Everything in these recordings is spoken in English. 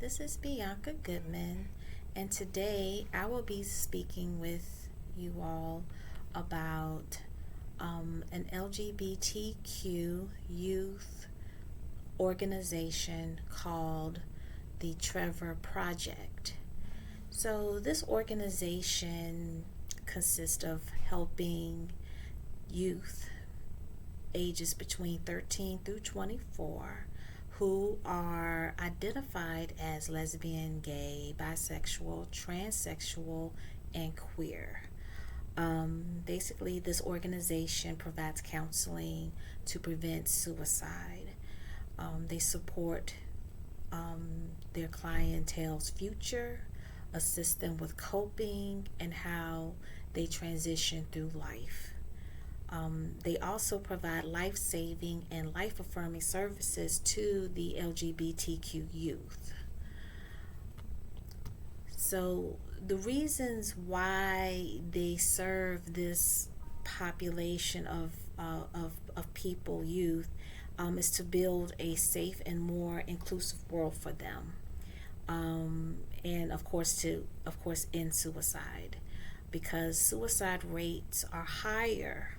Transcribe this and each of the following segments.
This is Bianca Goodman, and today I will be speaking with you all about an LGBTQ youth organization called the Trevor Project. So, this organization consists of helping youth ages between 13 through 24 who are identified as lesbian, gay, bisexual, transsexual, and queer. Basically, this organization provides counseling to prevent suicide. They support their clientele's future, assist them with coping, and how they transition through life. They also provide life saving and life affirming services to the LGBTQ youth. So, the reasons why they serve this population of people, youth, is to build a safe and more inclusive world for them. And of course end suicide, because suicide rates are higher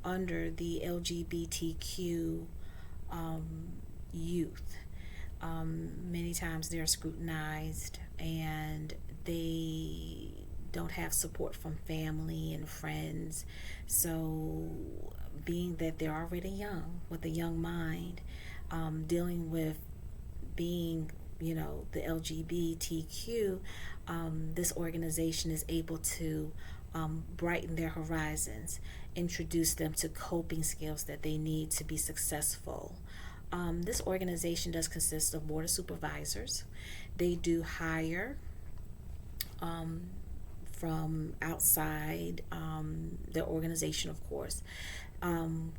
under the LGBTQ youth. Many times they're scrutinized and they don't have support from family and friends. So, being that they're already young with a young mind, dealing with being the LGBTQ, this organization is able to brighten their horizons, introduce them to coping skills that they need to be successful. This organization does consist of board of supervisors. They do hire from outside their organization, of course.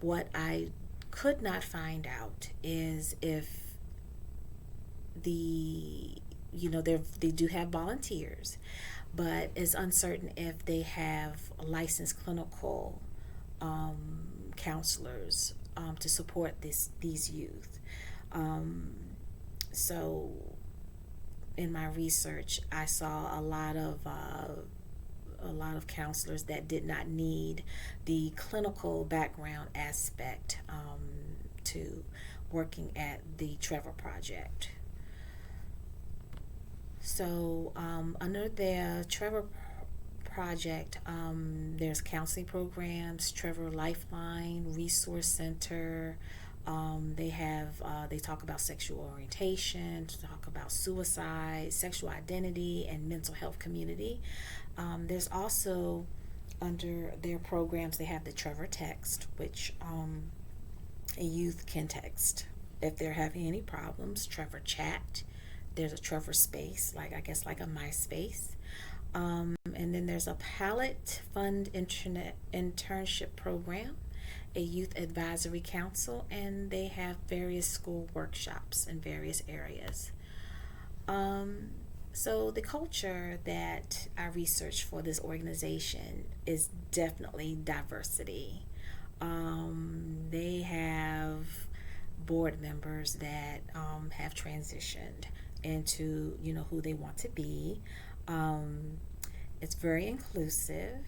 What I could not find out is if they do have volunteers, but it's uncertain if they have licensed clinical counselors to support these youth. So, in my research, I saw a lot of counselors that did not need the clinical background aspect to working at the Trevor Project. So, under the Trevor Project, there's counseling programs, Trevor Lifeline, Resource Center. They talk about sexual orientation, talk about suicide, sexual identity, and mental health community. There's also under their programs they have the Trevor Text, which a youth can text if they're having any problems. Trevor Chat. There's a Trevor Space, like a MySpace. And then there's a Palette Fund Internet Internship Program, a Youth Advisory Council, and they have various school workshops in various areas. So the culture that I researched for this organization is definitely diversity. They have board members that have transitioned into who they want to be. It's very inclusive.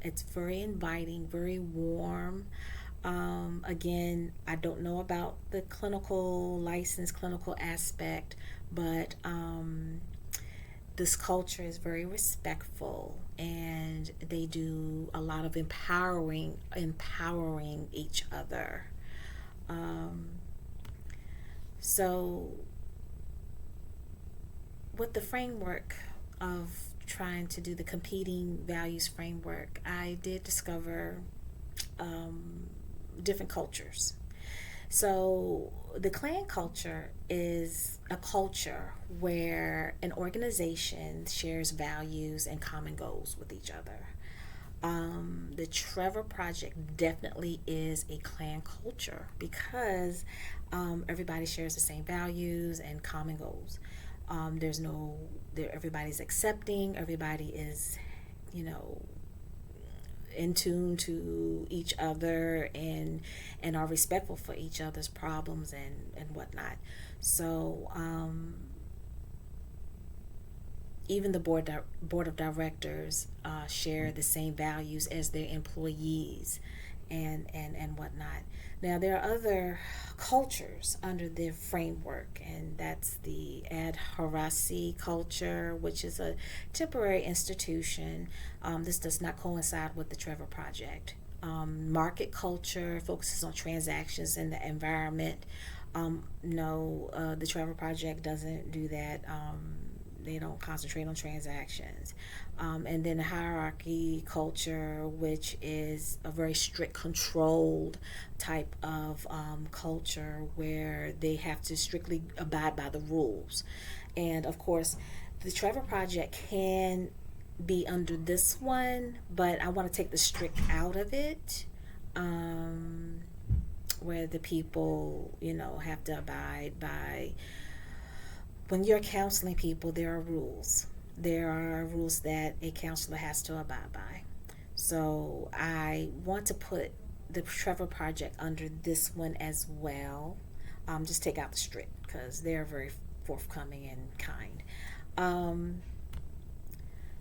It's very inviting, very warm. Again, I don't know about the clinical aspect, but this culture is very respectful, and they do a lot of empowering each other. So, with the framework of trying to do the competing values framework, I did discover different cultures. So, the clan culture is a culture where an organization shares values and common goals with each other. The Trevor Project definitely is a clan culture because everybody shares the same values and common goals. Everybody's accepting, everybody is, you know, in tune to each other and are respectful for each other's problems and whatnot. So even the board of directors share the same values as their employees, and whatnot. Now there are other cultures under the framework, and that's the Ad Harasi culture, which is a temporary institution. This does not coincide with the Trevor Project. Market culture focuses on transactions and the environment. No, the Trevor Project doesn't do that. They don't concentrate on transactions. And then the hierarchy culture, which is a very strict, controlled type of culture where they have to strictly abide by the rules. And of course, the Trevor Project can be under this one, but I want to take the strict out of it. Where the people, have to abide by. When you're counseling people, there are rules. There are rules that a counselor has to abide by. So I want to put the Trevor Project under this one as well. Just take out the strict because they're very forthcoming and kind.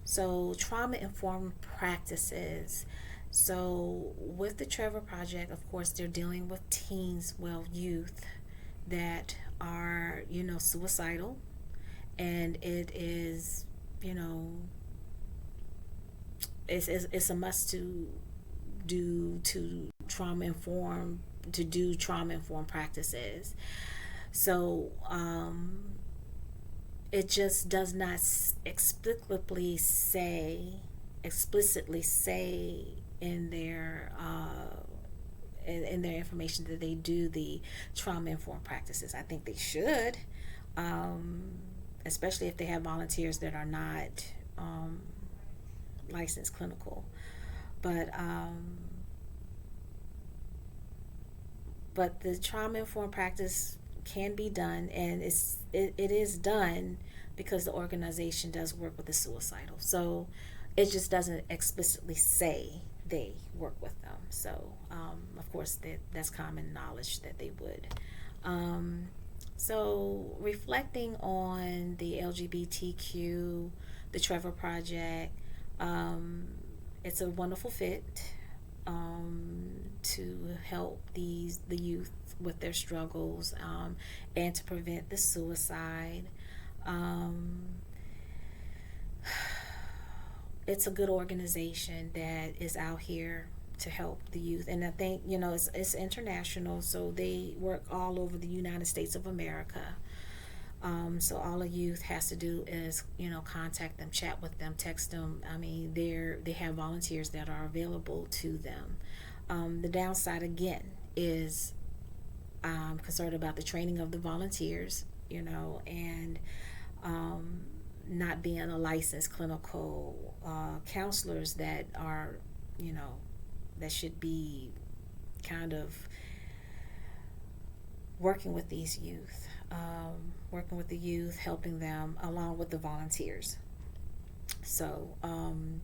So trauma informed practices. So with the Trevor Project, of course, they're dealing with teens, well, youth that are, suicidal, and it is, it's a must to do trauma informed practices. So it just does not explicitly say in their in their information that they do the trauma informed practices. I think they should, especially if they have volunteers that are not licensed clinical. But the trauma informed practice can be done, and it is done because the organization does work with the suicidal. So it just doesn't explicitly say they work with them. So of course that's common knowledge that they would. So reflecting on the LGBTQ, the Trevor Project, it's a wonderful fit to help the youth with their struggles, and to prevent the suicide. It's a good organization that is out here to help the youth, and I think it's international, so they work all over the United States of America. So all a youth has to do is contact them, chat with them, text them. I mean, they have volunteers that are available to them. The downside again is I'm concerned about the training of the volunteers, and not being a licensed clinical counselors that are, that should be kind of working with these youth, helping them along with the volunteers. So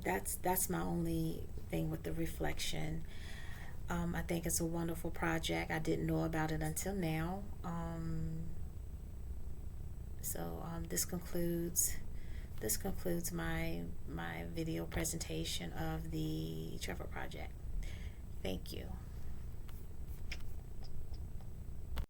that's my only thing with the reflection. I think it's a wonderful project. I didn't know about it until now. So this concludes my video presentation of the Trevor Project. Thank you.